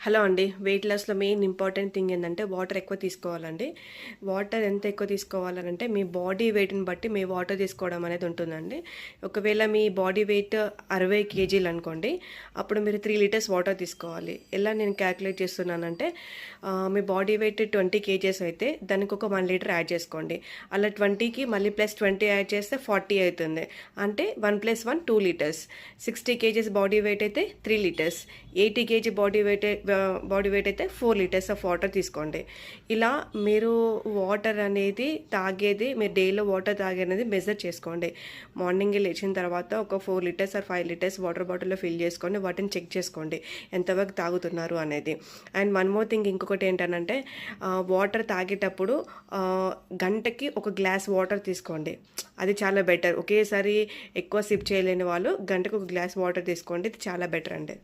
Hello అండి. Wait లాస్‌లో main important thing ఏందంటే water ఎక్కువ తీసుకోవాలండి. వాటర్ ఎంత ఎక్కువ తీసుకోవాలనంటే మీ బాడీ వెయిట్‌ని బట్టి మీ వాటర్ తీసుకోవడం అనేది ఉంటుందండి. ఒకవేళ మీ బాడీ వెయిట్ 60 కేజీలనుకోండి, అప్పుడు మీరు 3 లీటర్స్ వాటర్ తీసుకోవాలి. ఎలా నేను క్యాలిక్యులేట్ చేస్తున్నానంటే మీ బాడీ వెయిట్ 20 కేజెస్ అయితే దానికి ఒక 1 లీటర్ యాడ్ చేసుకోండి. అలా 20కి మళ్ళీ ప్లస్ 20 యాడ్ చేస్తే 40 అవుతుంది. అంటే 1 + 1 2 లీటర్స్. 60 కేజీస్ బాడీ వెయిట్ అయితే 3 లీటర్స్. 80 కేజీ బాడీ వెయిట్ అయితే 4 లీటర్స్ ఆఫ్ వాటర్ తీసుకోండి. ఇలా మీరు వాటర్ అనేది తాగేది మీరు డేలో వాటర్ తాగేది మెజర్ చేసుకోండి. మార్నింగే లేచిన తర్వాత ఒక 4 లీటర్స్ ఆర్ 5 లీటర్స్ వాటర్ బాటిల్లో ఫిల్ చేసుకొని వాటిని చెక్ చేసుకోండి ఎంతవరకు తాగుతున్నారు అనేది. అండ్ వన్ మోర్ థింగ్ ఇంకొకటి ఏంటనంటే వాటర్ తాగేటప్పుడు గంటకి ఒక గ్లాస్ వాటర్ తీసుకోండి. అది చాలా బెటర్. ఒకేసారి ఎక్కువ సిప్ చేయలేని వాళ్ళు గంటకు ఒక గ్లాస్ వాటర్ తీసుకోండి. ఇది చాలా బెటర్ అండి.